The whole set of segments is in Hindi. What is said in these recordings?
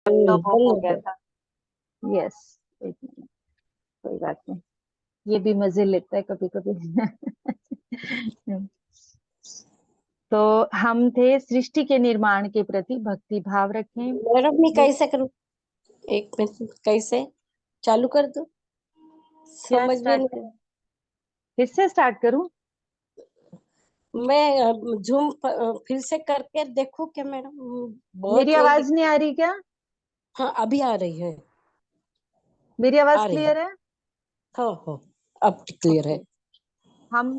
लैपटॉप ऑफ हो गया हेलो। था। यस। एक मिनट। कोई बात नहीं। ये भी मजे लेता है कभी कभी। तो हम थे सृष्टि के निर्माण के प्रति भक्ति भाव रखें। मैडम मैं ये कैसे करूँ? एक मिनट, कैसे चालू कर दूं? क्या समझ में स्टार्ट नहीं। करूं? फिर से स्टार्ट करूं? मैं जूम फिर से करके देखूं क्या मैडम? मेरी बहुत नहीं आवाज दिख। नहीं आ रही क्या? हाँ, अभी आ रही है। मेरी आवाज आ रही है। क्लियर है? हाँ हाँ, अब क्लियर है। ओके। हम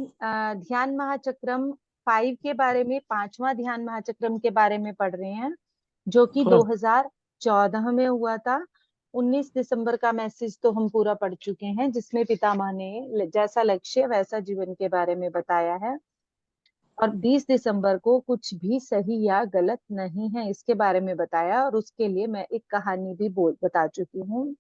ध्यान महाचक्रम 5 के बारे में, पांचवा ध्यान महाचक्रम के बारे में पढ़ रहे हैं, जो कि हाँ 2014 में हुआ था। 19 दिसंबर का मैसेज तो हम पूरा पढ़ चुके हैं, जिसमें पितामह ने जैसा लक्ष्य वैसा जीवन के बारे में बताया है। और 20 दिसंबर को कुछ भी सही या गलत नहीं है इसके बारे में बताया, और उसके लिए मैं एक कहानी भी बता चुकी हूँ।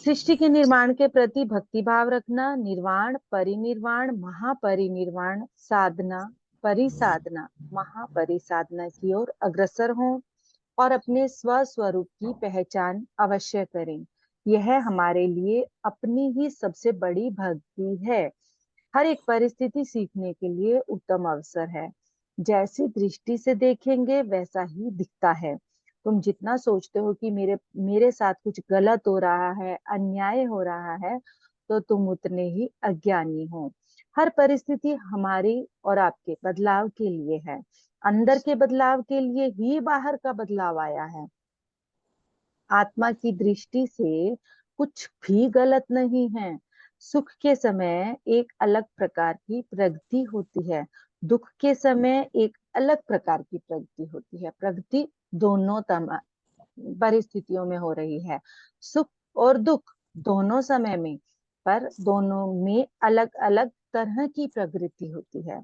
सृष्टि के निर्माण के प्रति भक्ति भाव रखना, निर्वाण, परिनिर्वाण, महापरिनिर्वाण, साधना, परिसाधना, महापरिसाधना की ओर अग्रसर हों और अपने स्व स्वरूप की पहचान अवश्य करें। यह हमारे लिए अपनी ही सबसे बड़ी भक्ति है। हर एक परिस्थिति सीखने के लिए उत्तम अवसर है। जैसी दृष्टि से देखेंगे वैसा ही दिखता है। तुम जितना सोचते हो कि मेरे मेरे साथ कुछ गलत हो रहा है, अन्याय हो रहा है, तो तुम उतने ही अज्ञानी हो। हर परिस्थिति हमारी और आपके बदलाव के लिए है। अंदर के बदलाव के लिए ही बाहर का बदलाव आया है। आत्मा की दृष्टि से कुछ भी गलत नहीं है। सुख के समय एक अलग प्रकार की प्रगति होती है, दुख के समय एक अलग प्रकार की प्रगति होती है। प्रगति दोनों परिस्थितियों में हो रही है, सुख और दुख दोनों समय में, पर दोनों में अलग अलग तरह की प्रवृत्ति होती है।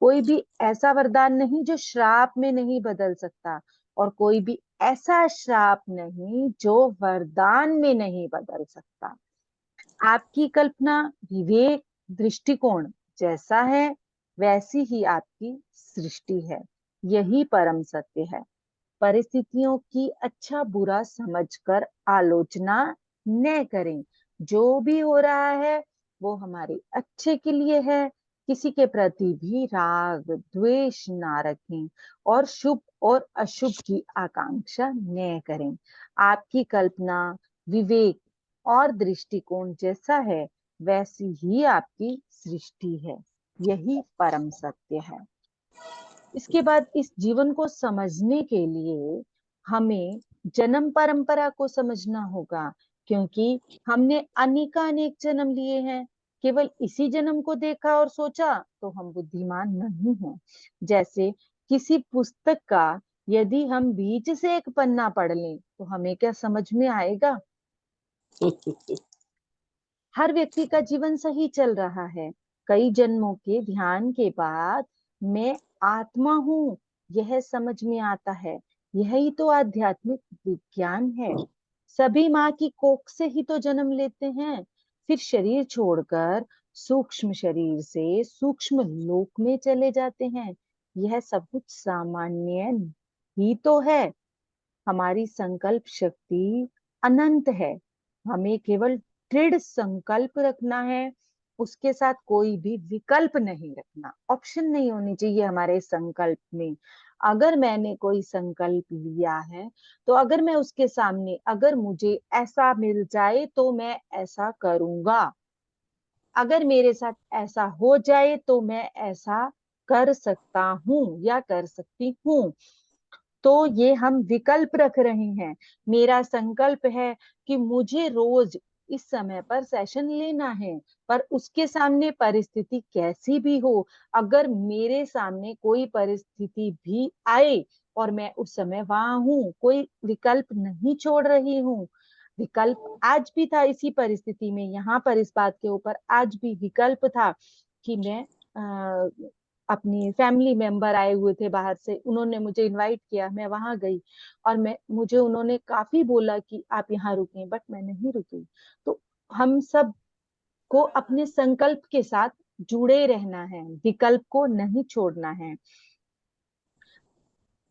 कोई भी ऐसा वरदान नहीं जो श्राप में नहीं बदल सकता, और कोई भी ऐसा श्राप नहीं जो वरदान में नहीं बदल सकता। आपकी कल्पना, विवेक, दृष्टिकोण जैसा है वैसी ही आपकी सृष्टि है। यही परम सत्य है। परिस्थितियों की अच्छा बुरा समझकर आलोचना न करें। जो भी हो रहा है वो हमारे अच्छे के लिए है। किसी के प्रति भी राग द्वेष ना रखें, और शुभ और अशुभ की आकांक्षा न करें। आपकी कल्पना, विवेक और दृष्टिकोण जैसा है वैसी ही आपकी सृष्टि है। यही परम सत्य है। इसके बाद इस जीवन को समझने के लिए हमें जन्म परंपरा को समझना होगा, क्योंकि हमने अनेकानेक जन्म लिए हैं। केवल इसी जन्म को देखा और सोचा तो हम बुद्धिमान नहीं हैं। जैसे किसी पुस्तक का यदि हम बीच से एक पन्ना पढ़ लें तो हमें क्या समझ में आएगा? हर व्यक्ति का जीवन सही चल रहा है। कई जन्मों के ध्यान के बाद मैं आत्मा हूँ, यह समझ में आता है। यही तो आध्यात्मिक विज्ञान है। सभी माँ की कोख से ही तो जन्म लेते हैं, फिर शरीर छोड़कर सूक्ष्म शरीर से सूक्ष्म लोक में चले जाते हैं। यह सब कुछ सामान्य ही तो है। हमारी संकल्प शक्ति अनंत है। हमें केवल दृढ़ संकल्प रखना है, उसके साथ कोई भी विकल्प नहीं रखना। ऑप्शन नहीं होनी चाहिए हमारे संकल्प में। अगर मैंने कोई संकल्प लिया है तो अगर मैं उसके सामने, अगर मुझे ऐसा मिल जाए तो मैं ऐसा करूंगा, अगर मेरे साथ ऐसा हो जाए तो मैं ऐसा कर सकता हूँ या कर सकती हूँ, तो ये हम विकल्प रख रहे हैं। मेरा संकल्प है कि मुझे रोज इस समय पर सेशन लेना है, पर उसके सामने परिस्थिति कैसी भी हो, अगर मेरे सामने कोई परिस्थिति भी आए और मैं उस समय वहां हूं, कोई विकल्प नहीं छोड़ रही हूँ। विकल्प आज भी था इसी परिस्थिति में, यहाँ पर इस बात के ऊपर आज भी विकल्प था कि मैं अपनी फैमिली मेंबर आए हुए थे बाहर से, उन्होंने मुझे इनवाइट किया, मैं वहां गई, और मुझे उन्होंने काफी बोला कि आप यहाँ रुकें, बट मैं नहीं रुकी। तो हम सब को अपने संकल्प के साथ जुड़े रहना है, विकल्प को नहीं छोड़ना है।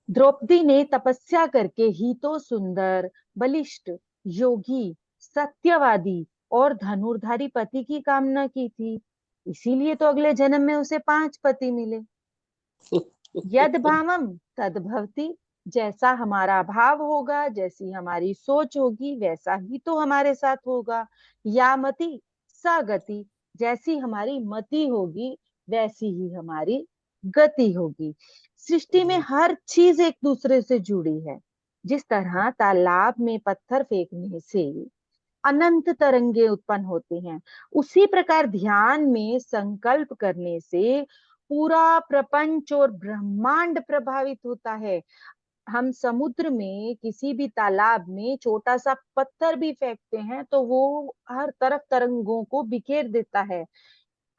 द्रौपदी ने तपस्या करके ही तो सुंदर, बलिष्ठ, योगी, सत्यवादी और धनुर्धारी पति की कामना की थी। इसीलिए तो अगले जन्म में उसे 5 पति मिले। यद भावम तद भवति। जैसा हमारा भाव होगा, जैसी हमारी सोच होगी, वैसा ही तो हमारे साथ होगा। या मति सा गति। जैसी हमारी मति होगी, वैसी ही हमारी गति होगी। सृष्टि में हर चीज एक दूसरे से जुड़ी है। जिस तरह तालाब में पत्थर फेंकने से अनंत तरंगे उत्पन्न होती हैं, उसी प्रकार ध्यान में संकल्प करने से पूरा प्रपंच और ब्रह्मांड प्रभावित होता है। हम समुद्र में किसी भी तालाब में छोटा सा पत्थर भी फेंकते हैं तो वो हर तरफ तरंगों को बिखेर देता है।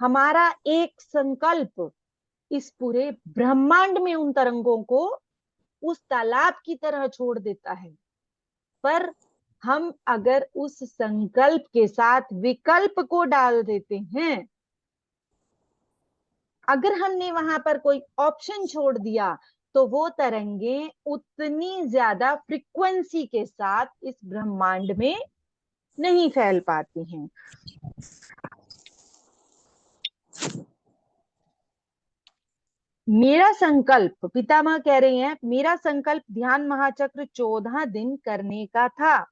हमारा एक संकल्प इस पूरे ब्रह्मांड में उन तरंगों को उस तालाब की तरह छोड़ देता है। पर हम अगर उस संकल्प के साथ विकल्प को डाल देते हैं, अगर हमने वहां पर कोई ऑप्शन छोड़ दिया, तो वो तरंगे उतनी ज्यादा फ्रीक्वेंसी के साथ इस ब्रह्मांड में नहीं फैल पाती हैं। मेरा संकल्प, पितामह कह रहे हैं, मेरा संकल्प ध्यान महाचक्र 14 दिन करने का था।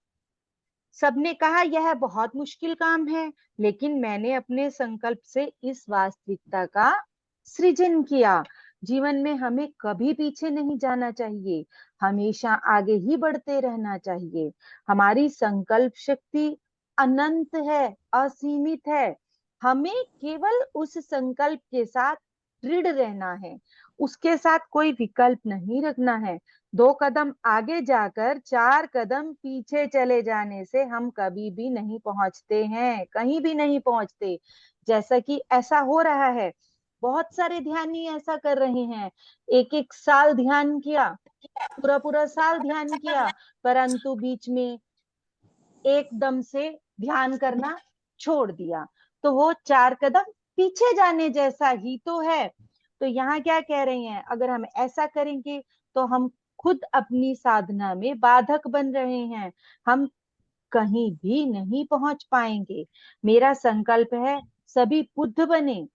सबने कहा यह बहुत मुश्किल काम है, लेकिन मैंने अपने संकल्प से इस वास्तविकता का सृजन किया। जीवन में हमें कभी पीछे नहीं जाना चाहिए, हमेशा आगे ही बढ़ते रहना चाहिए। हमारी संकल्प शक्ति अनंत है, असीमित है। हमें केवल उस संकल्प के साथ दृढ़ रहना है, उसके साथ कोई विकल्प नहीं रखना है। 2 कदम आगे जाकर 4 कदम पीछे चले जाने से हम कभी भी नहीं पहुंचते हैं, कहीं भी नहीं पहुंचते। जैसा कि ऐसा हो रहा है, बहुत सारे ध्यानी ऐसा कर रहे हैं। 1-1 साल ध्यान किया, पूरा पूरा साल ध्यान किया, परंतु बीच में एकदम से ध्यान करना छोड़ दिया, तो वो 4 कदम पीछे जाने जैसा ही तो है। तो यहाँ क्या कह रहे हैं, अगर हम ऐसा करेंगे तो हम खुद अपनी साधना में बाधक बन रहे हैं, हम कहीं भी नहीं पहुंच पाएंगे। मेरा संकल्प है सभी बुद्ध बने,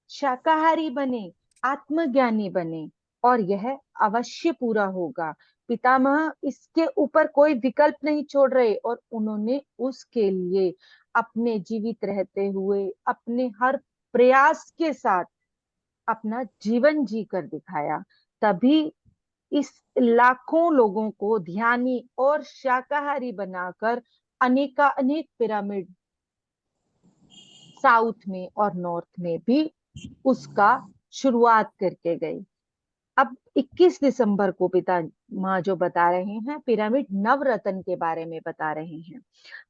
शाकाहारी बने, आत्मज्ञानी बने, और यह अवश्य पूरा होगा। पितामह इसके ऊपर कोई विकल्प नहीं छोड़ रहे, और उन्होंने उसके लिए अपने जीवित रहते हुए अपने हर प्रयास के साथ अपना जीवन जी कर दिखाया। तभी इस लाखों लोगों को ध्यानी और शाकाहारी बनाकर अनेका अनेक पिरामिड साउथ में और नॉर्थ में भी उसका शुरुआत करके गई। अब 21 दिसंबर को पिता माँ जो बता रहे हैं, पिरामिड नवरत्न के बारे में बता रहे हैं।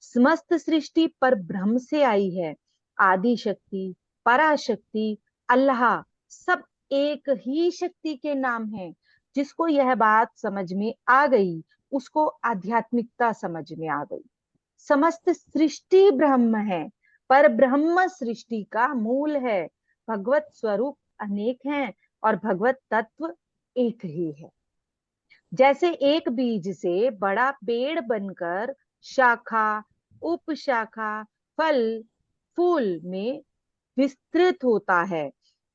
समस्त सृष्टि पर ब्रह्म से आई है। आदि शक्ति, पराशक्ति, अल्लाह सब एक ही शक्ति के नाम है। जिसको यह बात समझ में आ गई, उसको आध्यात्मिकता समझ में आ गई। समस्त सृष्टि ब्रह्म है, पर ब्रह्म सृष्टि का मूल है। भगवत स्वरूप अनेक हैं और भगवत तत्व एक ही है। जैसे एक बीज से बड़ा पेड़ बनकर शाखा, उपशाखा, फल, फूल में विस्तृत होता है,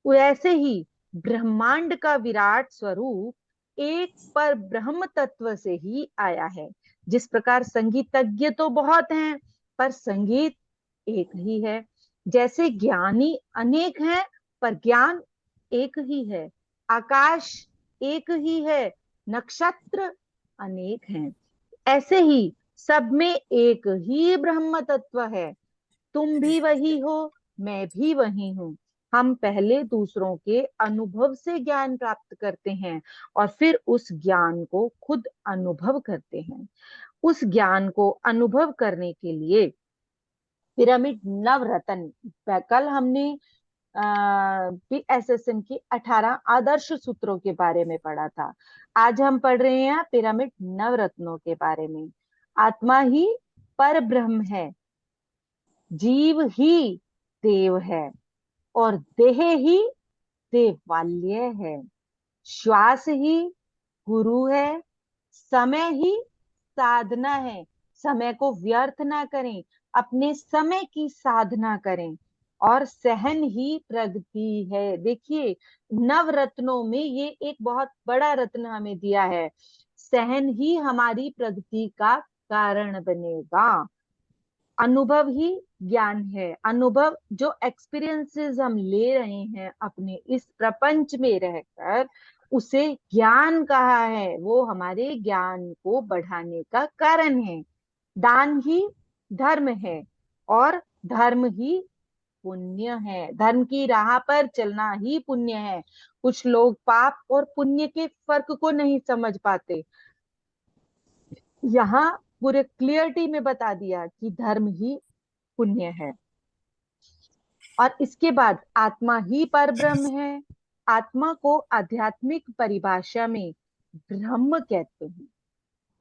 वैसे ही ब्रह्मांड का विराट स्वरूप एक पर ब्रह्म तत्व से ही आया है। जिस प्रकार संगीतज्ञ तो बहुत हैं, पर संगीत एक ही है। जैसे ज्ञानी अनेक हैं, पर ज्ञान एक ही है। आकाश एक ही है, नक्षत्र अनेक हैं। ऐसे ही सब में एक ही ब्रह्म तत्व है। तुम भी वही हो, मैं भी वही हूँ। हम पहले दूसरों के अनुभव से ज्ञान प्राप्त करते हैं, और फिर उस ज्ञान को खुद अनुभव करते हैं। उस ज्ञान को अनुभव करने के लिए पिरामिड नवरत्न, कल हमने PSSM की 18 आदर्श सूत्रों के बारे में पढ़ा था। आज हम पढ़ रहे हैं पिरामिड नवरत्नों के बारे में। आत्मा ही पर ब्रह्म है, जीव ही देव है, और देह ही देवालय है। श्वास ही गुरु है, समय ही साधना है। समय को व्यर्थ ना करें, अपने समय की साधना करें, और सहन ही प्रगति है। देखिए, नव रत्नों में ये एक बहुत बड़ा रत्न हमें दिया है। सहन ही हमारी प्रगति का कारण बनेगा। अनुभव ही ज्ञान है। अनुभव, जो एक्सपीरियंसेस हम ले रहे हैं अपने इस प्रपंच में रहकर, उसे ज्ञान कहा है। वो हमारे ज्ञान को बढ़ाने का कारण है। दान ही धर्म है, और धर्म ही पुण्य है। धर्म की राह पर चलना ही पुण्य है। कुछ लोग पाप और पुण्य के फर्क को नहीं समझ पाते। यहाँ पूरे क्लियरिटी में बता दिया कि धर्म ही पुण्य है। और इसके बाद आत्मा ही परब्रह्म है। आत्मा को आध्यात्मिक परिभाषा में ब्रह्म कहते हैं।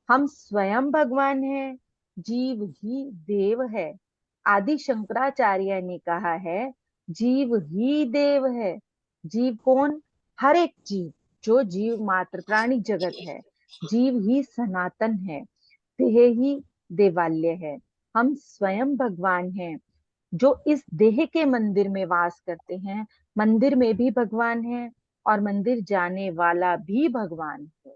हम स्वयं भगवान हैं, जीव ही देव है। आदि शंकराचार्य ने कहा है, जीव ही देव है। जीव कौन? हर एक जीव, जो जीव मात्र प्राणी जगत है। जीव ही सनातन है, देह ही देवालय है। हम स्वयं भगवान हैं, जो इस देह के मंदिर में वास करते हैं। मंदिर में भी भगवान है, और मंदिर जाने वाला भी भगवान है।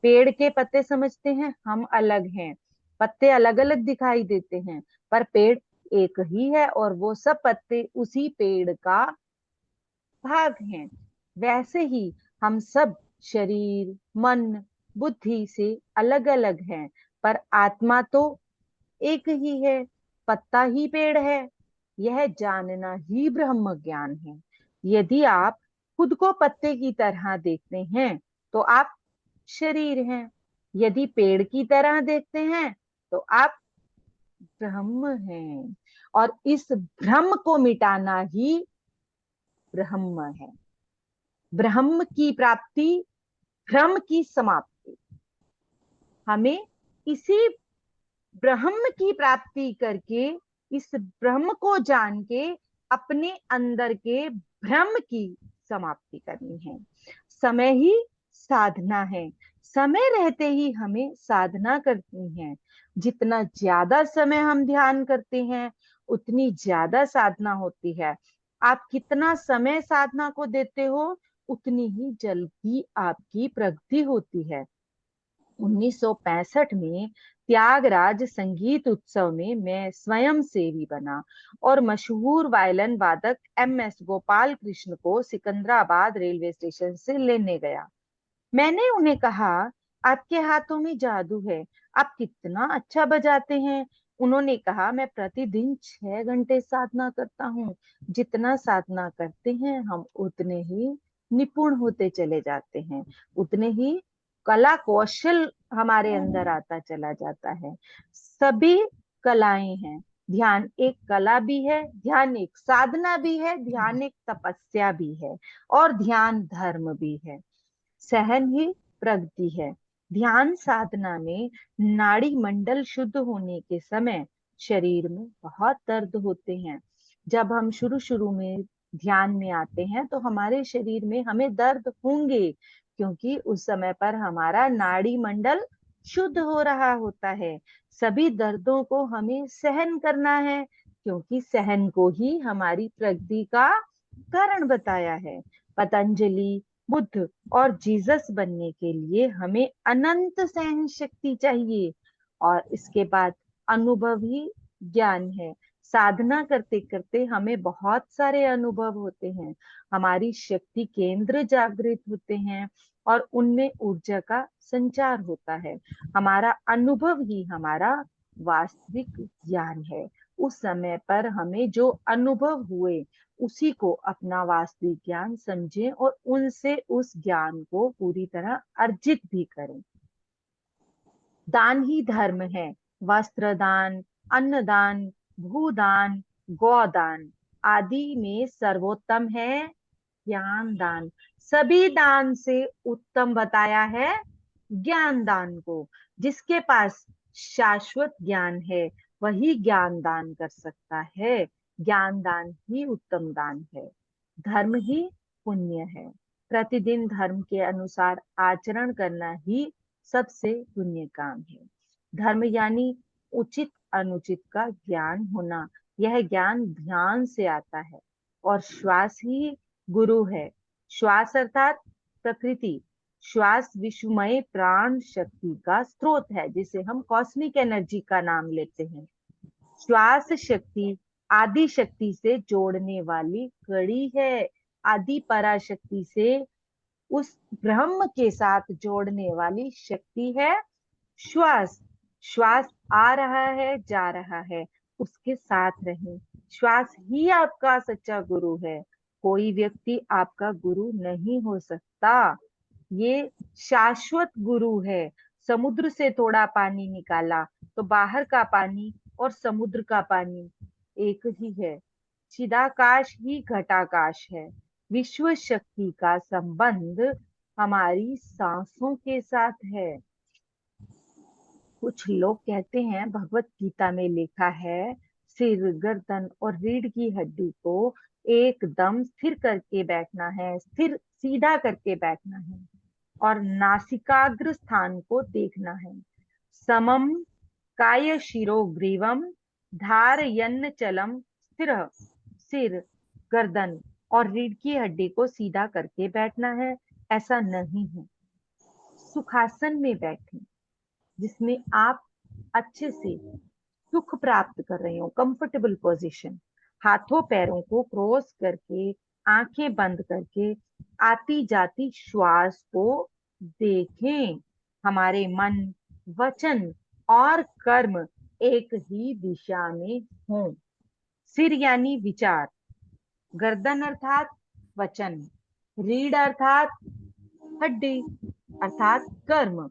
पेड़ के पत्ते समझते हैं हम अलग हैं, पत्ते अलग अलग दिखाई देते हैं, पर पेड़ एक ही है, और वो सब पत्ते उसी पेड़ का भाग हैं। वैसे ही हम सब शरीर, मन, बुद्धि से अलग अलग हैं, पर आत्मा तो एक ही है। पत्ता ही पेड़ है। यह जानना ही ब्रह्म ज्ञान है। यदि आप खुद को पत्ते की तरह देखते हैं, तो आप शरीर हैं। यदि पेड़ की तरह देखते हैं, तो आप ब्रह्म हैं। और इस भ्रम को मिटाना ही ब्रह्म है। ब्रह्म की प्राप्ति, भ्रम की समाप्ति। हमें इसी ब्रह्म की प्राप्ति करके, इस ब्रह्म को जान के, अपने अंदर के भ्रम की समाप्ति करनी है। समय ही साधना है। समय रहते ही हमें साधना करनी है। जितना ज्यादा समय हम ध्यान करते हैं, उतनी ज्यादा साधना होती है। आप कितना समय साधना को देते हो, उतनी ही जल्दी आपकी प्रगति होती है। 1965 में त्यागराज संगीत उत्सव में मैं स्वयं सेवी बना, और मशहूर वायलिन वादक MS गोपाल कृष्ण को सिकंदराबाद रेलवे स्टेशन से लेने गया। मैंने उन्हें कहा, आपके हाथों में जादू है, आप कितना अच्छा बजाते हैं। उन्होंने कहा, मैं प्रतिदिन 6 घंटे साधना करता हूँ। जितना साधना करते हैं, हम उतने ही निपुण होते चले जाते हैं, उतने ही कला कौशल हमारे अंदर आता चला जाता है। सभी कलाएं हैं। ध्यान एक कला भी है, ध्यान एक साधना भी है, ध्यान एक तपस्या भी है, और ध्यान धर्म भी है। सहन ही प्रगति है। ध्यान साधना में नाड़ी मंडल शुद्ध होने के समय शरीर में बहुत दर्द होते हैं। जब हम शुरू शुरू में ध्यान में आते हैं, तो हमारे शरीर में हमें दर्द होंगे, क्योंकि उस समय पर हमारा नाड़ी मंडल शुद्ध हो रहा होता है। सभी दर्दों को हमें सहन करना है, क्योंकि सहन को ही हमारी प्रगति का कारण बताया है। पतंजलि, बुद्ध और जीसस बनने के लिए हमें अनंत सहन शक्ति चाहिए। और इसके बाद अनुभव ही ज्ञान है। साधना करते करते हमें बहुत सारे अनुभव होते हैं। हमारी शक्ति केंद्र जागृत होते हैं, और उनमें ऊर्जा का संचार होता है। हमारा अनुभव ही हमारा वास्तविक ज्ञान है। उस समय पर हमें जो अनुभव हुए, उसी को अपना वास्तविक ज्ञान समझें, और उनसे उस ज्ञान को पूरी तरह अर्जित भी करें। दान ही धर्म है। वस्त्र दान, अन्नदान, भूदान, गौदान आदि में सर्वोत्तम है ज्ञान दान। सभी दान से उत्तम बताया है ज्ञान दान को। जिसके पास शाश्वत ज्ञान है, वही ज्ञान दान कर सकता है। ज्ञान दान ही उत्तम दान है। धर्म ही पुण्य है। प्रतिदिन धर्म के अनुसार आचरण करना ही सबसे पुण्य काम है। धर्म यानी उचित अनुचित का ज्ञान होना। यह ज्ञान ध्यान से आता है और श्वास ही गुरु है। श्वास अर्थात प्रकृति। श्वास विश्वमय प्राण शक्ति का स्रोत है, जिसे हम कॉस्मिक एनर्जी का नाम लेते हैं। श्वास शक्ति आदि शक्ति से जोड़ने वाली कड़ी है। आदि पराशक्ति से उस ब्रह्म के साथ जोड़ने वाली शक्ति है श्वास। श्वास आ रहा है, जा रहा है, उसके साथ रहें। श्वास ही आपका सच्चा गुरु है। कोई व्यक्ति आपका गुरु नहीं हो सकता। ये शाश्वत गुरु है। समुद्र से थोड़ा पानी निकाला तो बाहर का पानी और समुद्र का पानी एक ही है। चिदाकाश ही घटाकाश है। विश्व शक्ति का संबंध हमारी सांसों के साथ है। कुछ लोग कहते हैं भगवत गीता में लिखा है, सिर, गर्दन और रीढ़ की हड्डी को एकदम स्थिर करके बैठना है, स्थिर सीधा करके बैठना है और नासिकाग्र स्थान को देखना है। समम काय शिरो ग्रीवम धारयन्न चलम स्थिर। सिर, गर्दन और रीढ़ की हड्डी को सीधा करके बैठना है, ऐसा नहीं है। सुखासन में बैठें, जिसमें आप अच्छे से सुख प्राप्त कर रहे हो, कंफर्टेबल पोजीशन। हाथों पैरों को क्रॉस करके, आंखें बंद करके आती जाती श्वास को देखें। हमारे मन, वचन और कर्म एक ही दिशा में हों। सिर यानी विचार, गर्दन अर्थात वचन, रीढ़ अर्थात हड्डी अर्थात कर्म,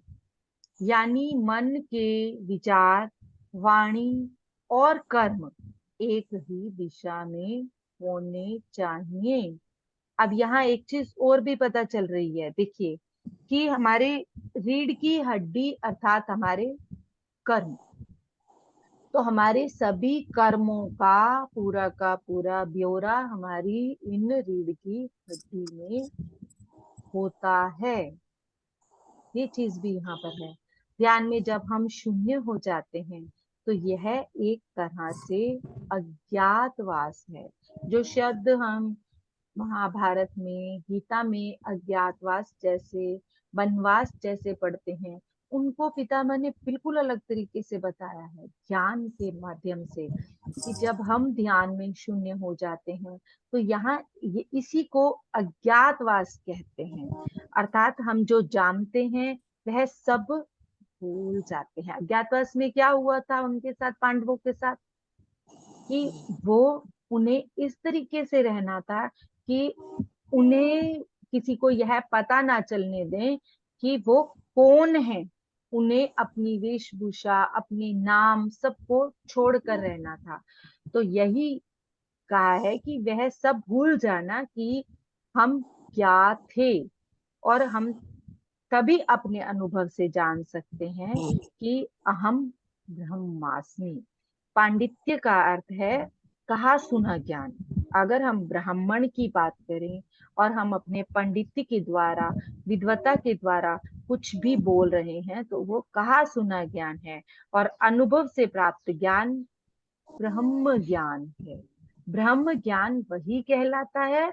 यानी मन के विचार, वाणी और कर्म एक ही दिशा में होने चाहिए। अब यहाँ एक चीज और भी पता चल रही है, देखिए कि हमारे रीढ़ की हड्डी अर्थात हमारे कर्म, तो हमारे सभी कर्मों का पूरा ब्यौरा हमारी इन रीढ़ की हड्डी में होता है। ये चीज भी यहाँ पर है। ध्यान में जब हम शून्य हो जाते हैं तो यह एक तरह से अज्ञातवास है। जो शब्द हम महाभारत में, गीता में अज्ञातवास जैसे, वनवास जैसे पढ़ते हैं, उनको पितामह ने बिल्कुल अलग तरीके से बताया है, ज्ञान के माध्यम से, कि जब हम ध्यान में शून्य हो जाते हैं तो यहाँ इसी को अज्ञातवास कहते हैं। अर्थात हम जो जानते हैं वह सब भूल जाते हैं। अज्ञातवास में क्या हुआ था उनके साथ, पांडवों के साथ, कि वो उन्हें इस तरीके से रहना था कि उन्हें किसी को यह पता ना चलने दें कि वो कौन है। उन्हें अपनी वेशभूषा, अपने नाम सबको छोड़कर रहना था। तो यही कहा है कि वह सब भूल जाना कि हम क्या थे। और हम तभी अपने अनुभव से जान सकते हैं कि अहम ब्रह्मास्मि। पांडित्य का अर्थ है कहा सुना ज्ञान। अगर हम ब्राह्मण की बात करें और हम अपने पंडित्य के द्वारा, विद्वता के द्वारा कुछ भी बोल रहे हैं तो वो कहा सुना ज्ञान है। और अनुभव से प्राप्त ज्ञान ब्रह्म ज्ञान है। ब्रह्म ज्ञान वही कहलाता है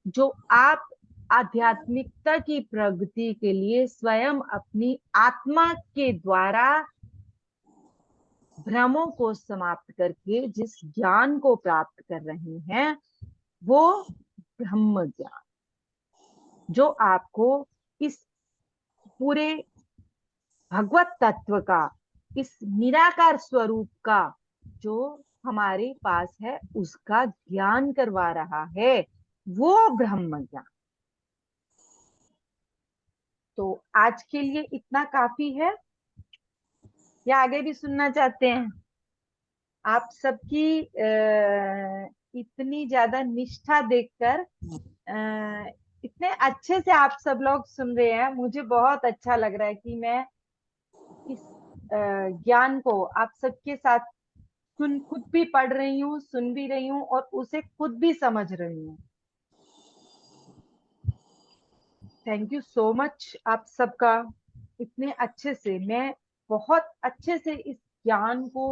जो आप आध्यात्मिकता की प्रगति के लिए स्वयं अपनी आत्मा के द्वारा भ्रमों को समाप्त करके जिस ज्ञान को प्राप्त कर रहे हैं, वो ब्रह्म ज्ञान, जो आपको इस पूरे भगवत तत्व का, इस निराकार स्वरूप का जो हमारे पास है उसका ज्ञान करवा रहा है, वो ब्रह्म ज्ञान। तो आज के लिए इतना काफी है या आगे भी सुनना चाहते हैं? आप सबकी इतनी ज्यादा निष्ठा देखकर, इतने अच्छे से आप सब लोग सुन रहे हैं, मुझे बहुत अच्छा लग रहा है कि मैं इस ज्ञान को आप सबके साथ खुद भी पढ़ रही हूँ, सुन भी रही हूँ और उसे खुद भी समझ रही हूँ। थैंक यू सो मच आप सबका। इतने अच्छे से मैं बहुत अच्छे से इस ज्ञान को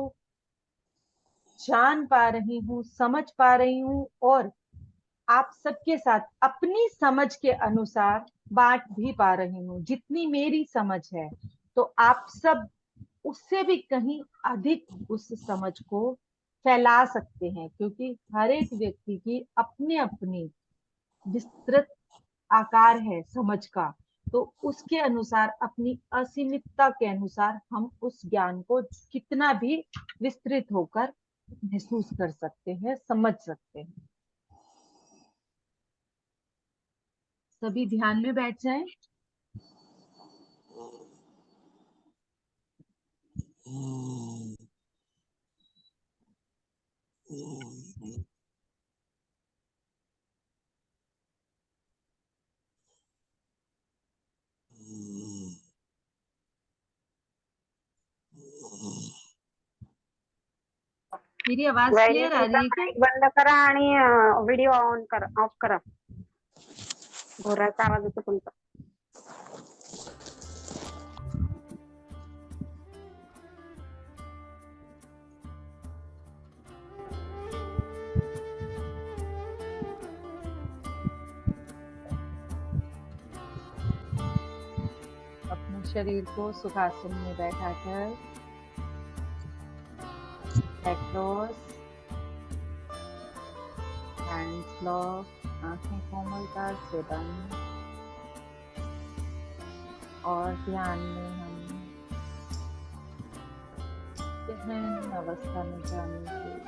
जान पा रही हूँ, समझ पा रही हूँ, और आप सबके साथ अपनी समझ के अनुसार बांट भी पा रही हूँ जितनी मेरी समझ है। तो आप सब उससे भी कहीं अधिक उस समझ को फैला सकते हैं, क्योंकि हर एक व्यक्ति की अपनी अपनी विस्तृत आकार है समझ का। तो उसके अनुसार, अपनी असीमितता के अनुसार, हम उस ज्ञान को कितना भी विस्तृत होकर महसूस कर सकते हैं, समझ सकते हैं। सभी ध्यान में बैठ जाएं। मेरी आवाज क्लियर आ रही है क्या? माईक बंद करा आणि व्हिडिओ ऑन करा, ऑफ करा. घोराचा आवाज येतो तुमचा. अपने शरीर को सुखासन में बैठाकर बैक क्रॉस, हैंड्स लॉक, आंखें कोमलता से बंद, और ध्यान में हम गहन अवस्था में जाने के लिए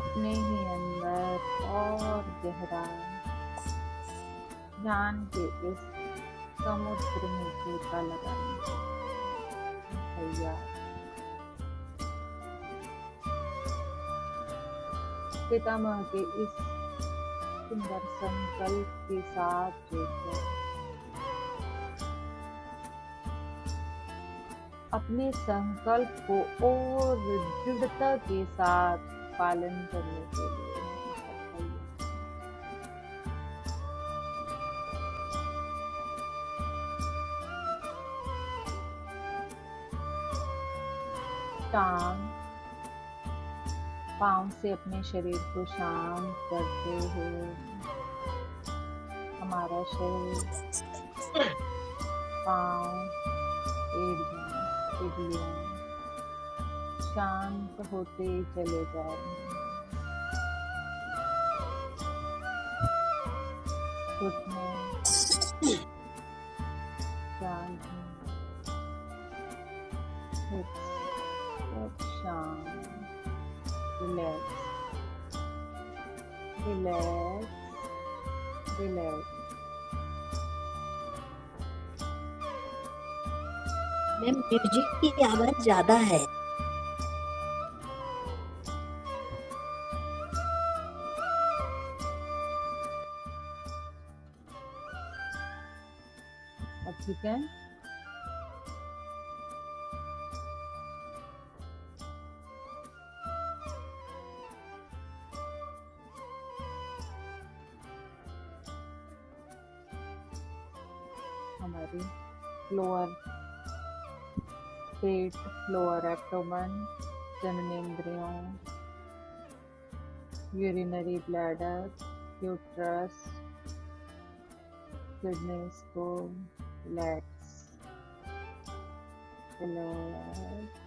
अपने ही अंदर और गहरा ध्यान के इस समुद्र में गोता लगाने के लिए तैयार। पितामह के इस सुंदर संकल्प के साथ जुड़कर अपने संकल्प को और दृढ़ता के साथ पालन करने के लिए टांग पांव से अपने शरीर को शांत करते हुए हमारा शरीर पांव एड़ियां शांत होते चले जा रहे हैं। घुटने शांत हैं, हिप्स शांत, relax relax relax. Ma'am music की आवाज ज्यादा है। अब ठीक है। हमारी लोअर पेट, लोअर एब्डोमेन, जननेंद्रियों, यूरिनरी ब्लैडर, यूट्रस, किडनीज को relax relax,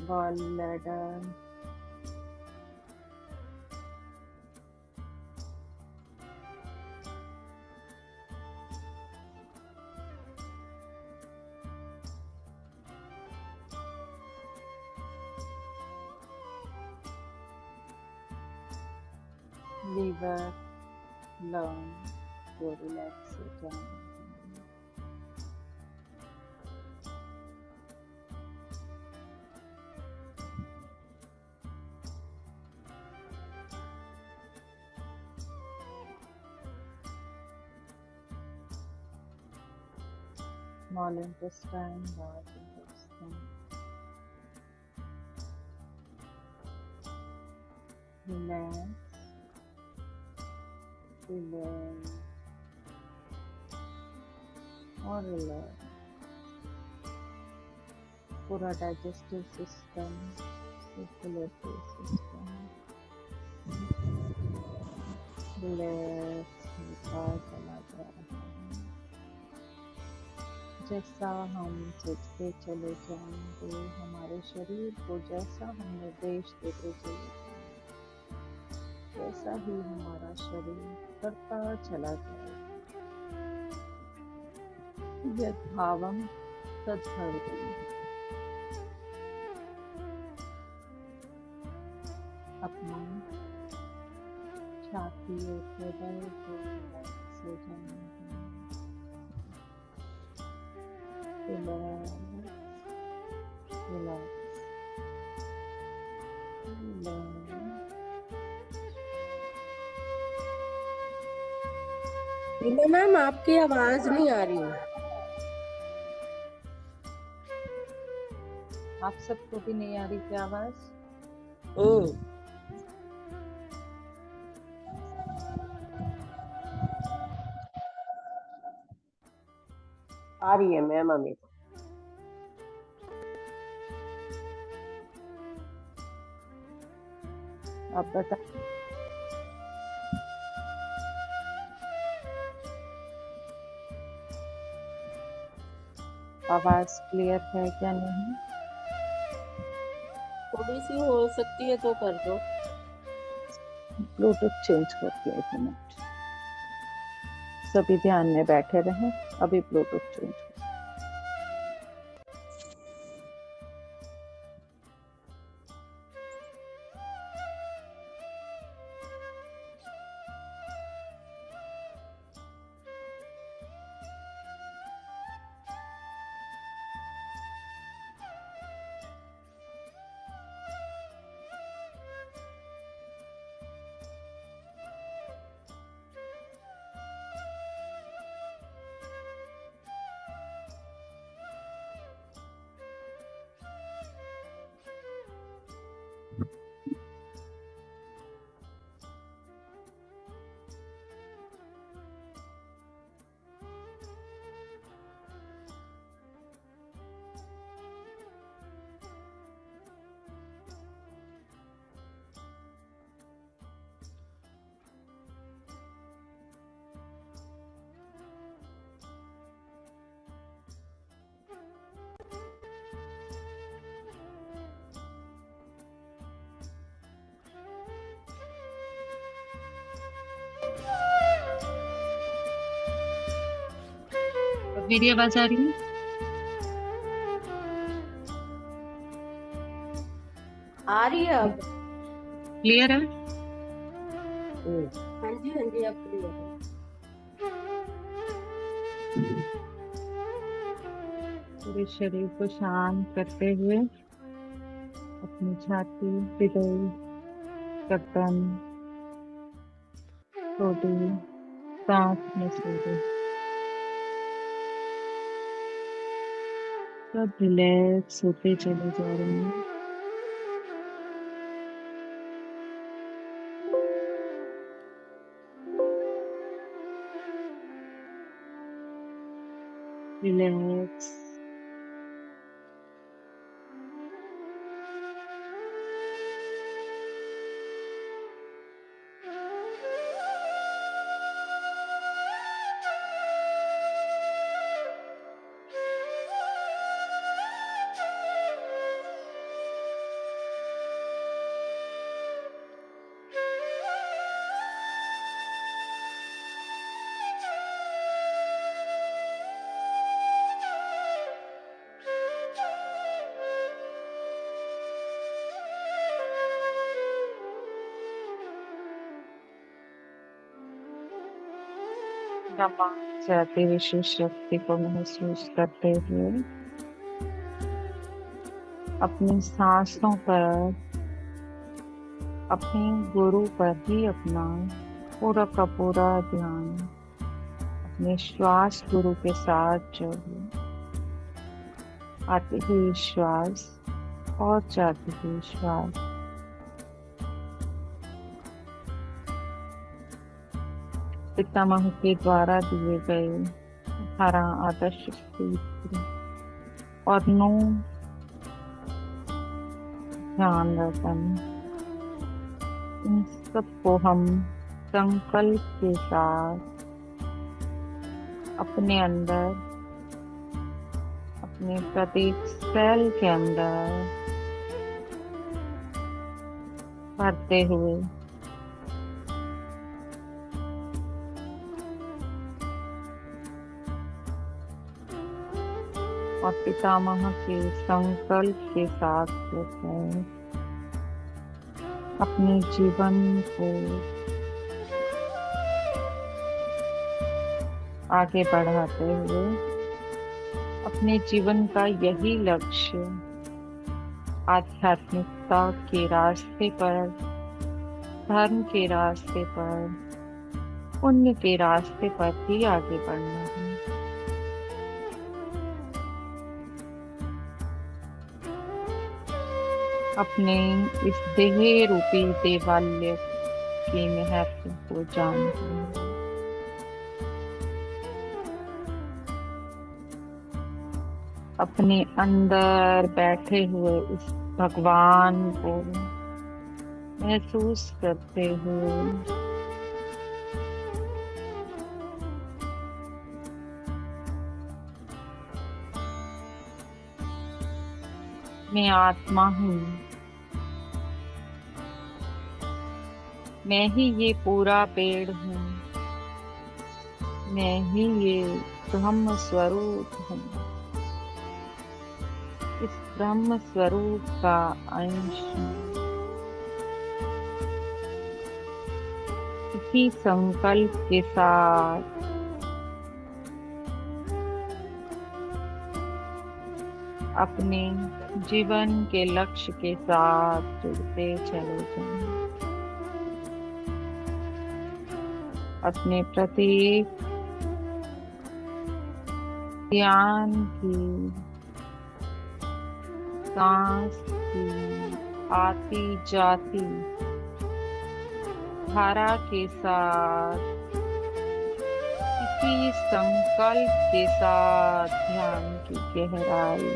gall bladder, liver, lung को रिलैक्स हो जाए। Small intestine, large intestine, relax, Relax. और relax. पूरा digestive system, circulatory system relax होता चला जा रहा है। जैसा हम सोचते चले जाएंगे, हमारे शरीर को जैसा हम निर्देश देते चले जाएंगे, वैसा ही हमारा शरीर करता चला जाएगा। यत् भावं तद्भवति। अपनी छाती और हृदय को रिलैक्स हो जाने दें। Relax, relax, relax. Reema ma'am, आपकी आवाज नहीं आ रही है। आप सबको भी नहीं आ रही क्या आवाज? आ रही है मैम हमें। आप बता। आवाज क्लियर है क्या नहीं? थोड़ी सी हो सकती है तो कर दो। ब्लूटूथ चेंज करती है, 1 मिनट। सभी ध्यान में बैठे रहें, अभी ब्लूटूथ चेंज। मेरी आवाज आ रही है? आ रही है अब। क्लियर है? हाँ जी, हाँ जी, अब क्लियर है। पूरे शरीर को शांत करते हुए अपनी छाती, हृदय, गर्दन, ठोड़ी साथ में छोड़े। सब रिलैक्स होते चले जा रहे हैं। रिलैक्स, नमक जाती विशेष शक्ति को महसूस करते हुए अपनी सांसों पर, अपने गुरु पर ही अपना पूरा का पूरा ध्यान अपने श्वास गुरु के साथ जोड़िए। आती हुई श्वास और जाती हुई श्वास पितामह के द्वारा दिए गए 18 आदर्श सूत्र और 9 ध्यान रतन, इन सबको हम संकल्प के साथ अपने अंदर, अपने प्रत्येक सेल के अंदर भरते हुए और पितामह के संकल्प के साथ होकर अपने जीवन को आगे बढ़ाते हुए अपने जीवन का यही लक्ष्य आध्यात्मिकता के रास्ते पर, धर्म के रास्ते पर, पुण्य के रास्ते पर ही आगे बढ़ना है। अपने इस देह रूपी देवालय के महत्व को जानते हैं। अपने अंदर बैठे हुए इस भगवान को महसूस करते हुए मैं आत्मा हूँ, मैं ही ये पूरा पेड़ हूँ, मैं ही ये ब्रह्म स्वरूप हूँ, इस ब्रह्म स्वरूप का अंश इसी संकल्प के साथ अपने जीवन के लक्ष्य के साथ जुड़ते चले जाएं। अपने प्रत्येक ज्ञान की, सांस की आती जाती धारा के साथ, इसी संकल्प के साथ ध्यान की गहराई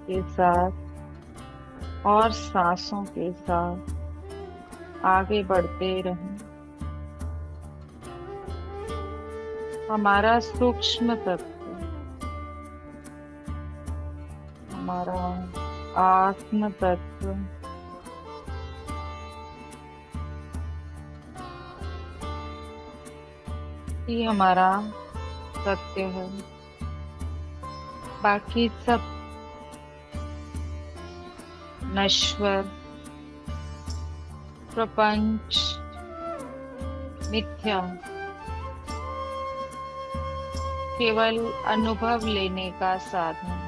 के साथ और सांसों के साथ आगे बढ़ते रहें। हमारा सूक्ष्म तत्व, हमारा आत्म तत्व ही हमारा सत्य है। बाकी सब नश्वर, प्रपंच, मिथ्या, केवल अनुभव लेने का साधन।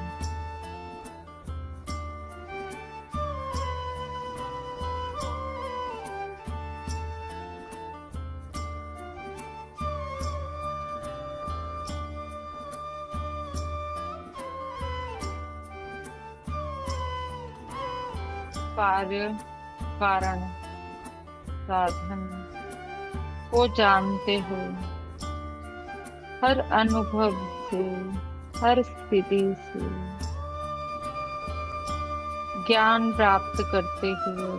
कार्य कारण साधन को जानते हो, हर अनुभव से, हर स्थिति से ज्ञान प्राप्त करते हुए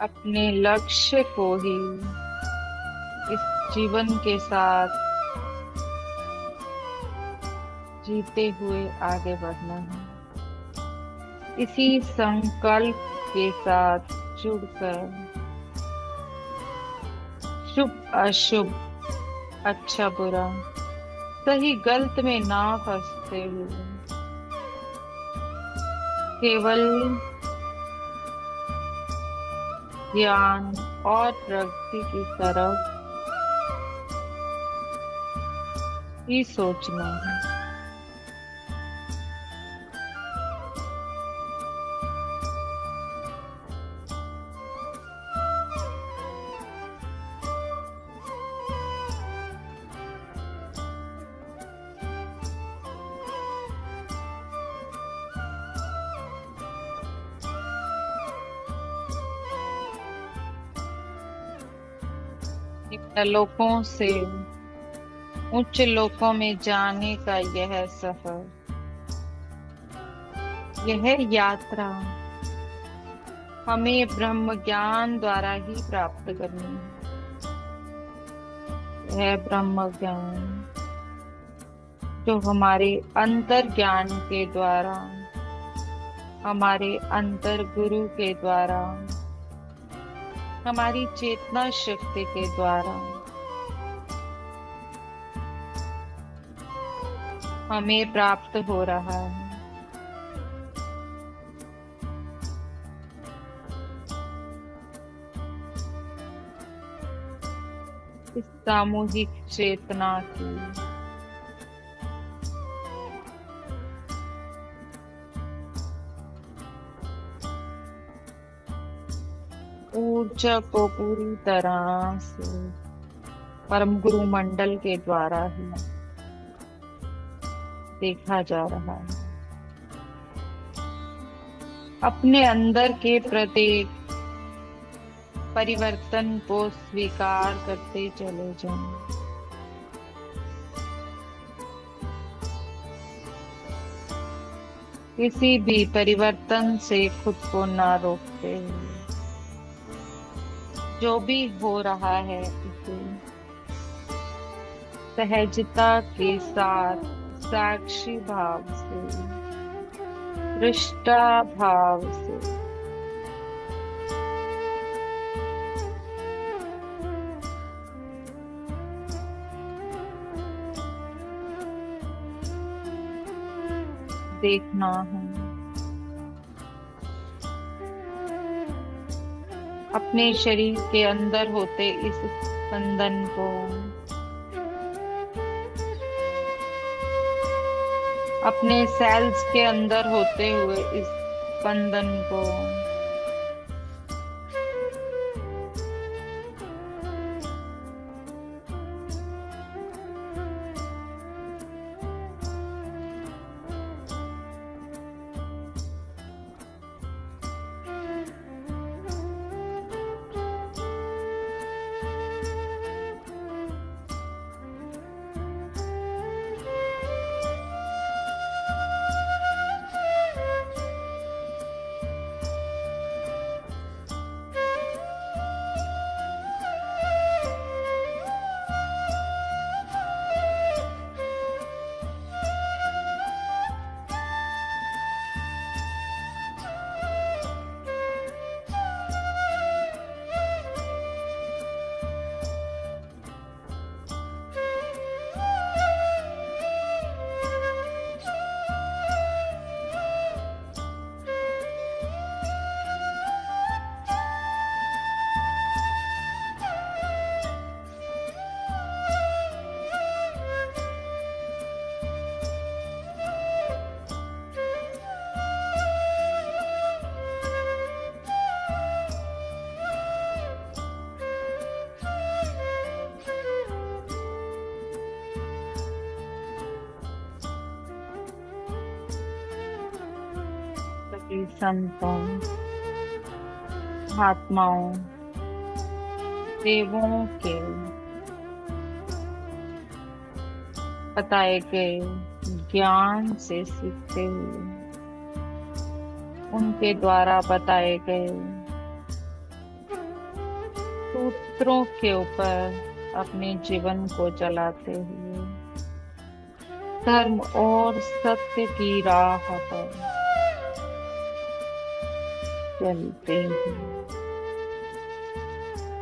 अपने लक्ष्य को ही इस जीवन के साथ जीते हुए आगे बढ़ना है। इसी संकल्प के साथ जुड़कर शुभ अशुभ, अच्छा बुरा, सही गलत में ना फंसते हुए केवल ज्ञान और प्रगति की तरफ ही सोचना है। निम्न लोकों से उच्च लोकों में जाने का यह सफर, यह यात्रा हमें ब्रह्म ज्ञान द्वारा ही प्राप्त करनी है। यह ब्रह्म ज्ञान जो हमारे अंतर ज्ञान के द्वारा, हमारे अंतर गुरु के द्वारा, हमारी चेतना शक्ति के द्वारा हमें प्राप्त हो रहा है। इस सामूहिक चेतना की ऊर्जा को पूरी तरह से परम गुरु मंडल के द्वारा ही देखा जा रहा है। अपने अंदर के प्रत्येक परिवर्तन को स्वीकार करते चले जाएं। किसी भी परिवर्तन से खुद को ना रोकते हुए जो भी हो रहा है उसे सहजता के साथ साक्षी भाव से, दृष्टा भाव से देखना है। अपने शरीर के अंदर होते इस स्पंदन को, अपने सेल्स के अंदर होते हुए इस स्पंदन को संतों, महात्माओं, देवों के बताए गए ज्ञान से सीखते हुए, उनके द्वारा बताए गए सूत्रों के ऊपर अपने जीवन को चलाते हुए धर्म और सत्य की राह पर चलते हैं,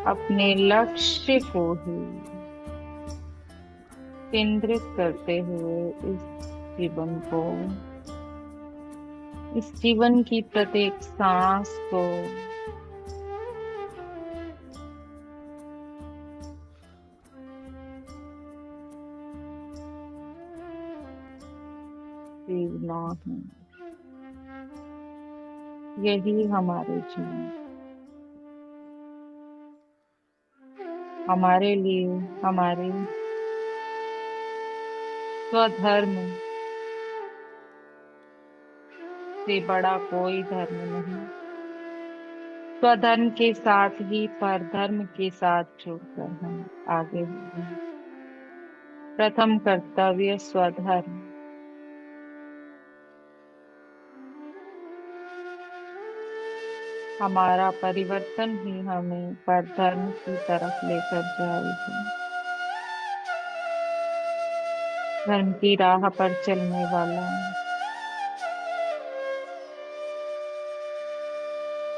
अपने लक्ष्य को ही केंद्रित करते हुए इस जीवन की प्रत्येक सांस को जीना है। यही हमारे जीवन, हमारे लिए हमारे स्वधर्म से बड़ा कोई धर्म नहीं। स्वधर्म के साथ ही परधर्म के साथ जुड़कर हम आगे बढ़े। प्रथम कर्तव्य स्वधर्म। हमारा परिवर्तन ही हमें परधर्म की तरफ लेकर जाएगा। धर्म की राह पर चलने वाला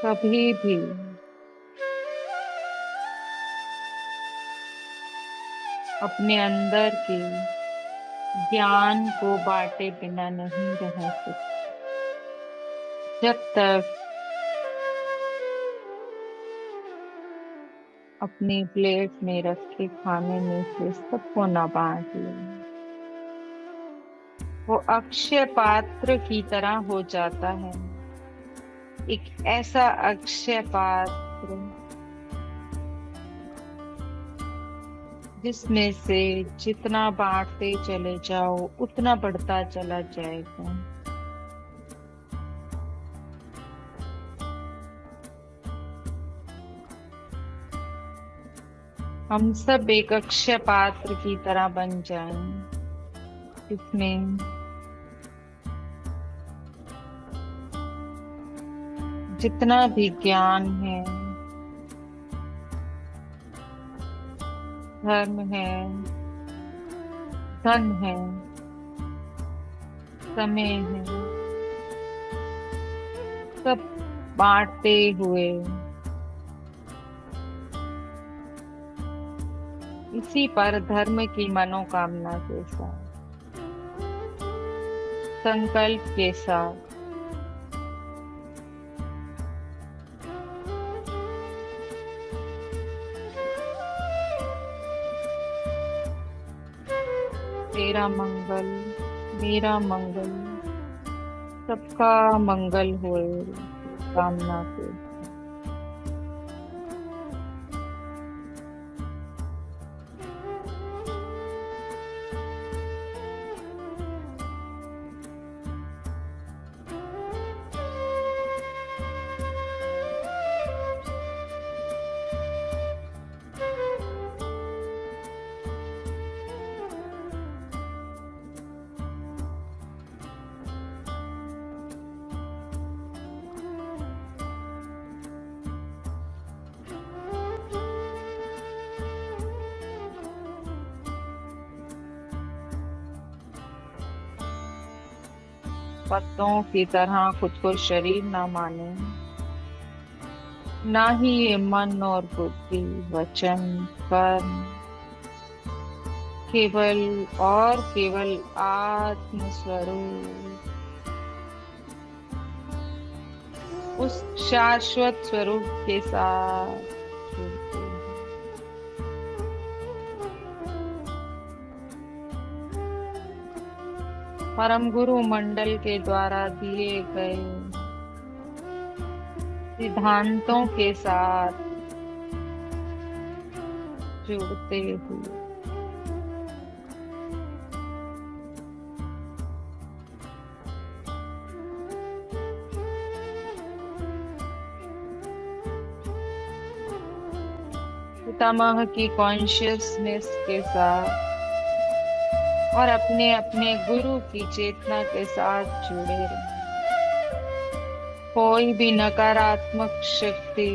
कभी भी अपने अंदर के ज्ञान को बांटे बिना नहीं रह सकता। जब तक अपनी प्लेट में रखे खाने में से सबको न बांट ले, वो अक्षय पात्र की तरह हो जाता है। एक ऐसा अक्षय पात्र जिसमें से जितना बांटते चले जाओ उतना बढ़ता चला जाएगा। हम सब एक अक्षय पात्र की तरह बन जाएं, इसमें जितना भी ज्ञान है, धर्म है, धन है, समय है, सब बांटते हुए इसी पर धर्म की मनोकामना के साथ, संकल्प के साथ तेरा मंगल, मेरा मंगल, सबका मंगल होए कामना से। पत्तों की तरह खुद को शरीर ना माने, ना ही ये मन और बुद्धि, वचन, कर्म केवल और केवल आत्म स्वरूप, उस शाश्वत स्वरूप के साथ जुड़ते हैं। परम गुरु मंडल के द्वारा दिए गए सिद्धांतों के साथ जुड़ते हुए पितामह की कॉन्शियसनेस के साथ और अपने अपने गुरु की चेतना के साथ जुड़े रहें। कोई भी नकारात्मक शक्ति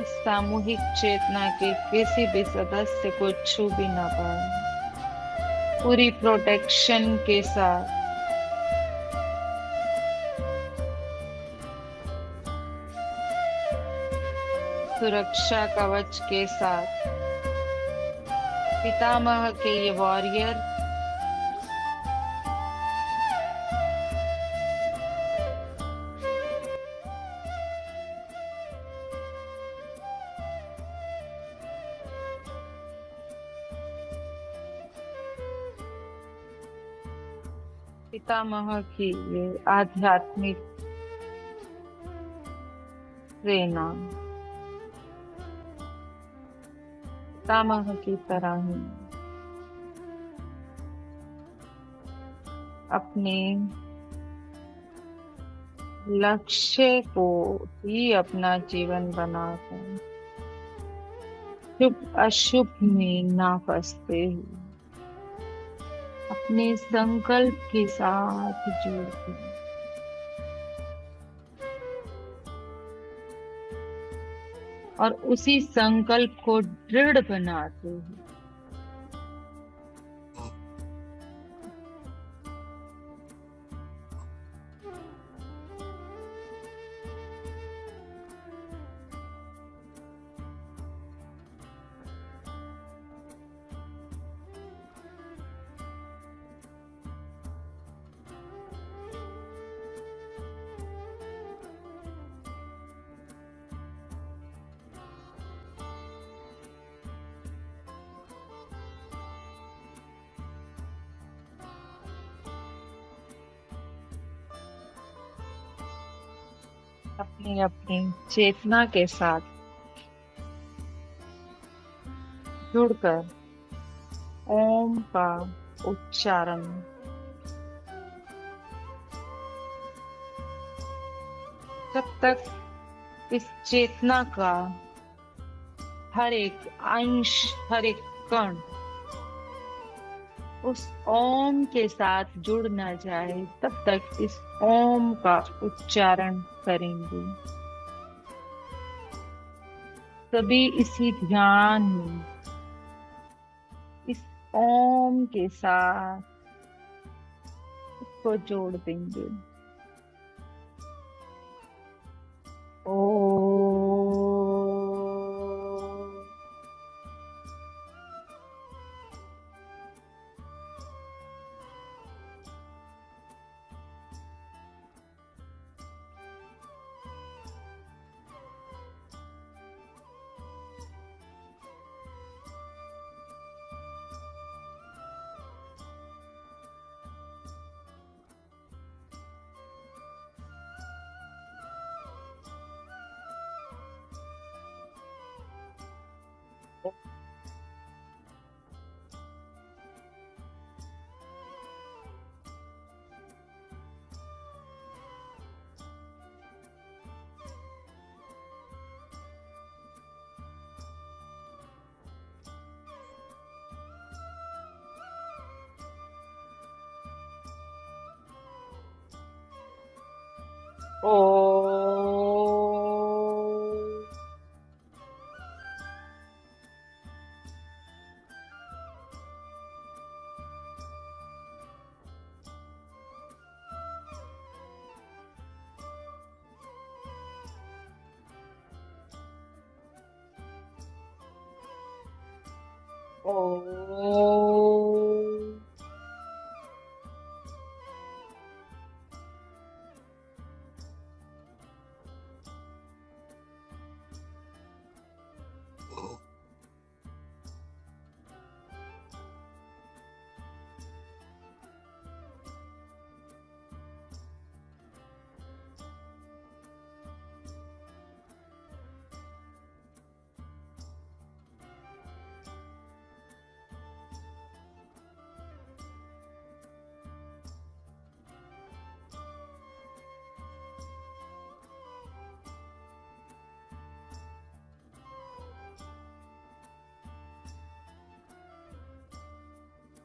इस सामूहिक चेतना के किसी भी सदस्य को छू भी ना पाए। पूरी प्रोटेक्शन के साथ सुरक्षा कवच के साथ पितामह के ये वॉरियर पितामह की ये आध्यात्मिक प्रेरणा पितामह की तरह ही अपने लक्ष्य को ही अपना जीवन बनाकर शुभ अशुभ में ना फंसते हुए अपने संकल्प के साथ जुड़ते हैं। और उसी संकल्प को दृढ़ बनाते हैं। अपनी अपनी चेतना के साथ जुड़कर ओम का उच्चारण जब तक इस चेतना का हर एक अंश, हर एक कण उस ओम के साथ जुड़ ना जाए, तब तक इस ओम का उच्चारण करेंगे। सभी इसी ध्यान में इस ओम के साथ इसको जोड़ देंगे। ओ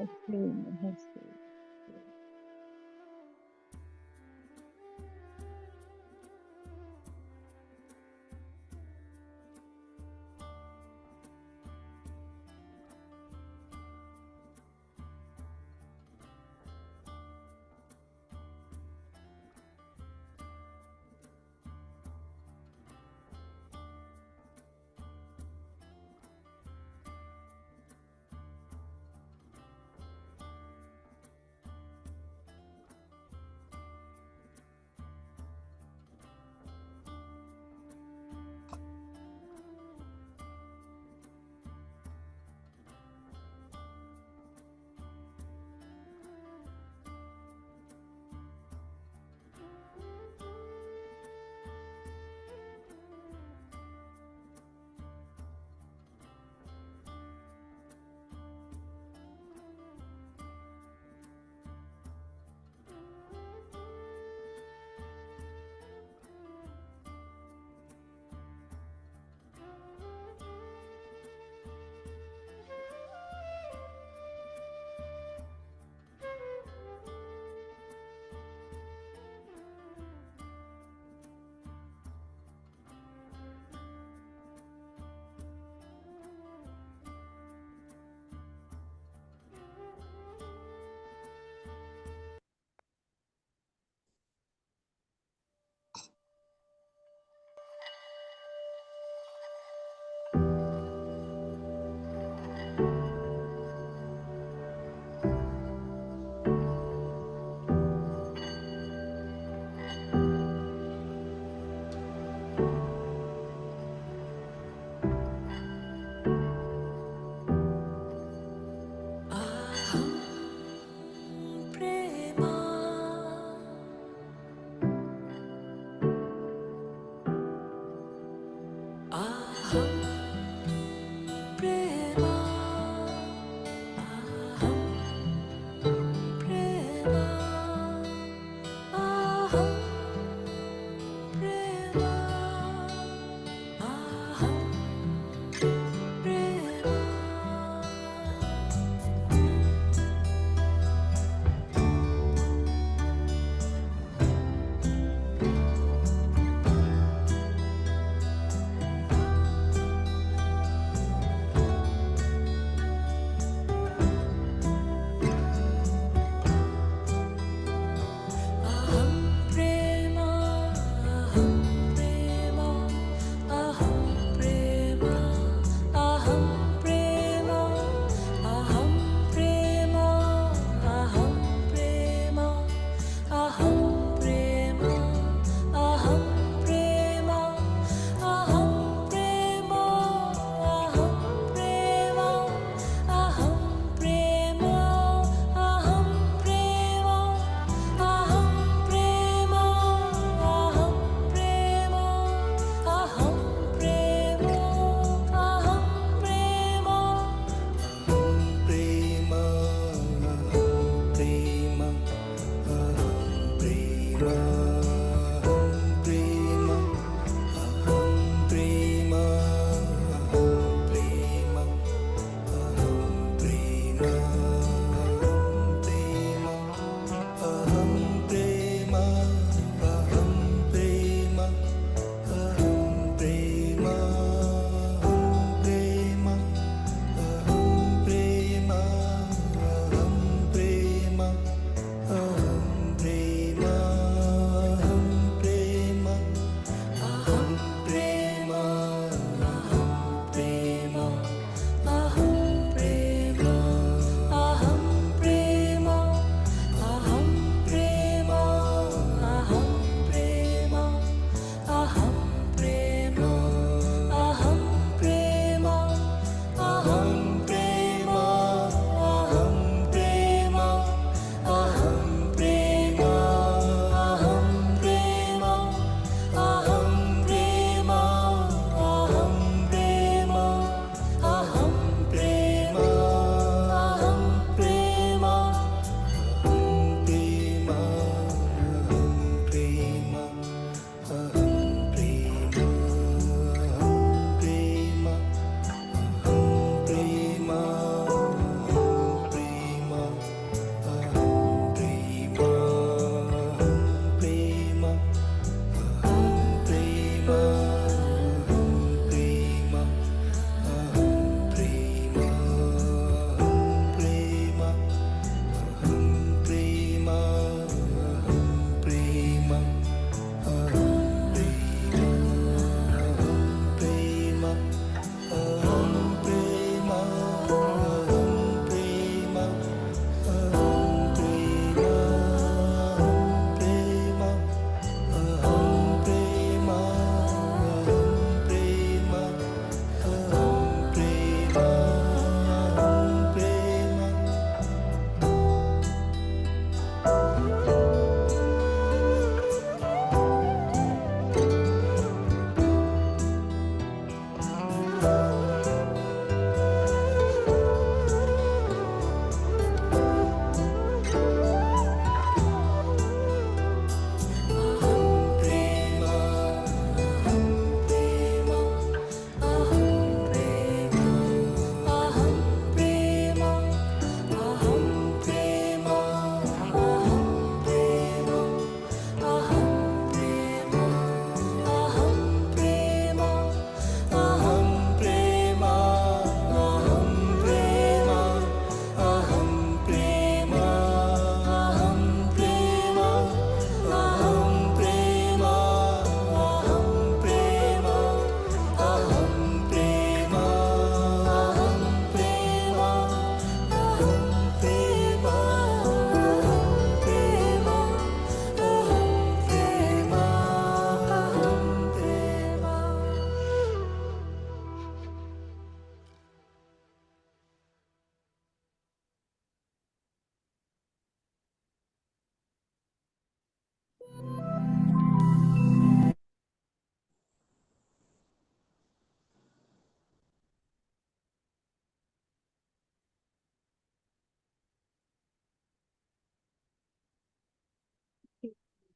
हंसी।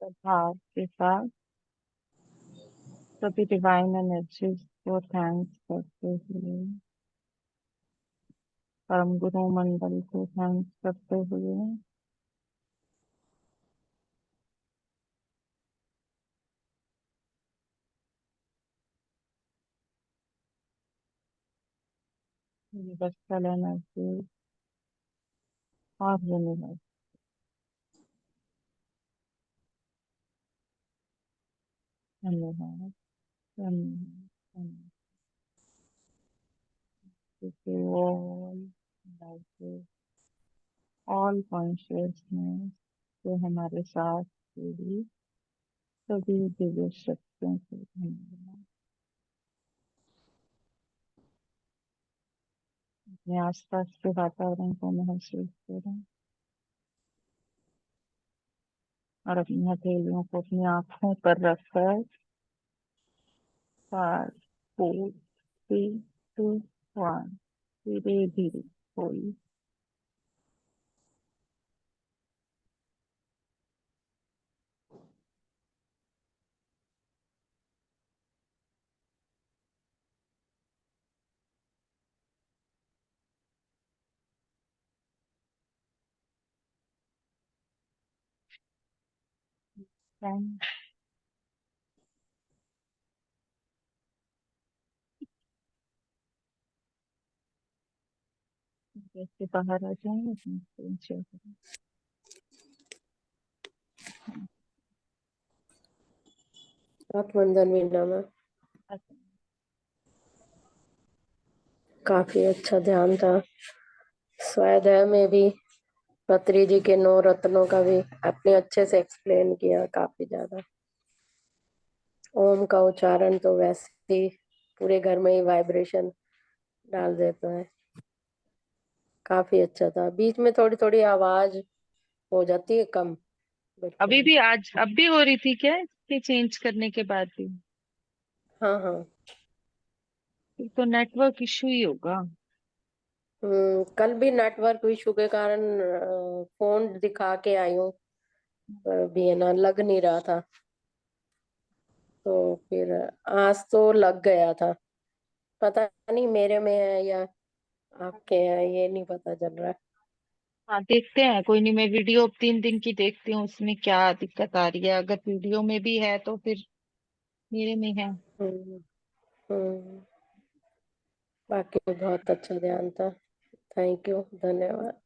भाव के साथ सभी डिवाइन एनर्जीज को थैंक्स करते हुए, परम गुरु मंडल को थैंक्स करते हुए, यूनिवर्सल एनर्जी और यूनिवर्स धन्यवाद, धन्यवाद, धन्यवाद। all life, all consciousness जो हमारे साथ जुड़ी सभी दिव्य शक्तियों को धन्यवाद। अपने आसपास के वातावरण को महसूस करें और अपनी हथेलियों को अपनी आंखों पर रखकर 5 4 3 2 1 धीरे धीरे खोलिए। जैसे बाहर आ जाएंगे अपने स्क्रीन शेयर करें। आत्मवंदन मीना में काफी अच्छा ध्यान था। स्वाध्याय में भी पत्री जी के 9 रत्नों का भी आपने अच्छे से एक्सप्लेन किया, काफी ज्यादा। ओम का उच्चारण तो वैसे ही पूरे घर में ही वाइब्रेशन डाल देता है। काफी अच्छा था। बीच में थोड़ी थोड़ी आवाज हो जाती है कम, अभी बिल्कुल। भी आज अब भी हो रही थी क्या कि चेंज करने के बाद भी? हाँ हाँ। फिर तो नेटवर्क इशू ही होगा। कल भी नेटवर्क इशू के कारण फोन दिखा के आई हूँ, पर भी है ना, लग नहीं रहा था। तो फिर आज तो लग गया था। पता नहीं मेरे में है या आपके है, ये नहीं पता चल रहा है। हाँ देखते हैं, कोई नहीं, मैं वीडियो 3 दिन की देखती हूँ उसमें क्या दिक्कत आ रही है। अगर वीडियो में भी है तो फिर मेरे में है। हम्म हम्म बाकी तो बहुत अच्छा ध्यान था। थैंक यू, धन्यवाद।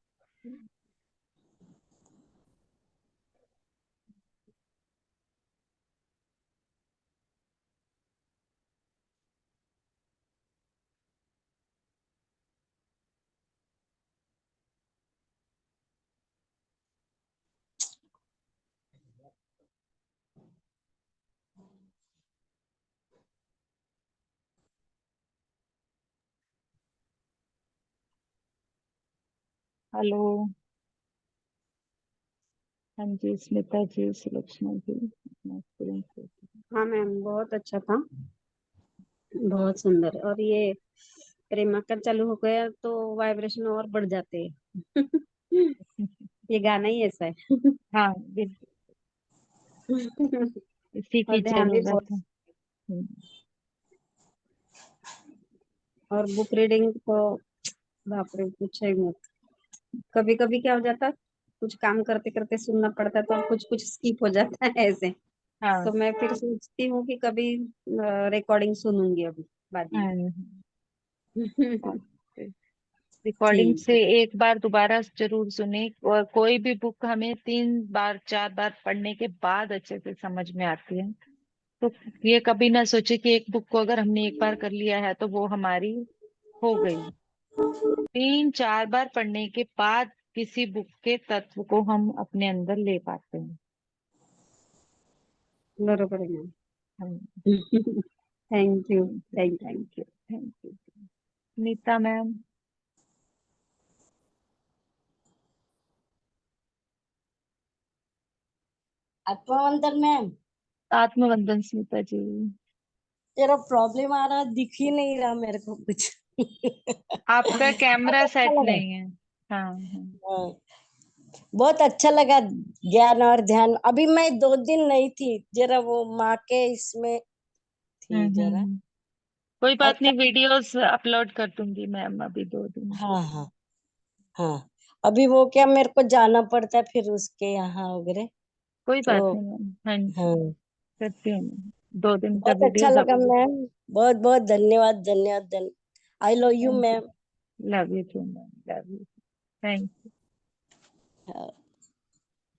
हेलो। हाँ जी स्मिता जी, सुलक्षणा जी, अपना experience बताइए। हाँ मैम, बहुत अच्छा था, बहुत सुंदर। और ये प्रेमाकर चालू हो गया तो वाइब्रेशन और बढ़ जाते हैं। ये गाना ही ऐसा है। हाँ बिल्कुल, इसी और की ध्यान भी बहुत। जरूरत है। और बुक रीडिंग तो बाप रे, पूछो ही मत। कभी कभी क्या हो जाता, कुछ काम करते करते सुनना पड़ता है तो कुछ कुछ स्किप हो जाता है ऐसे। हाँ तो मैं फिर सोचती हूँ कि कभी रिकॉर्डिंग सुनूंगी अभी बाद में। हाँ, रिकॉर्डिंग ठीक से है। एक बार दोबारा जरूर सुने। और कोई भी बुक हमें 3 बार 4 बार पढ़ने के बाद अच्छे से समझ में आती है। तो ये कभी ना सोचे कि एक बुक को अगर हमने एक बार कर लिया है तो वो हमारी हो गई। 3 4 बार पढ़ने के बाद किसी बुक के तत्व को हम अपने अंदर ले पाते हैं। बरोबर है मैम। हम thank you, thank you, thank thank you, thank you. Neeta ma'am. आत्मवंदन मैम, आत्मवंदन स्मिता जी। तेरा प्रॉब्लम आ रहा, दिख ही नहीं रहा मेरे को कुछ। आपका अब कैमरा अच्छा सेट लगा। नहीं है। हाँ हाँ। हाँ, बहुत अच्छा लगा ज्ञान और ध्यान। अभी मैं 2 दिन नहीं थी, जरा वो माँ के इसमें थी जरा। कोई बात अच्छा। नहीं, वीडियोस अपलोड कर दूंगी मैम अभी 2 दिन। हाँ हाँ हाँ। अभी वो क्या मेरे को जाना पड़ता है फिर उसके यहाँ वगैरह। कोई बात तो नहीं मैम, हाँ जी, हाँ, करती हूँ मैं। 2 दिन का बहुत अच्छा वीडियोस लगा अपलोड। मैम। बहुत बहुत धन्यवाद धन्यवाद। I love you thank you, ma'am. Love you too ma'am, love you, thank you.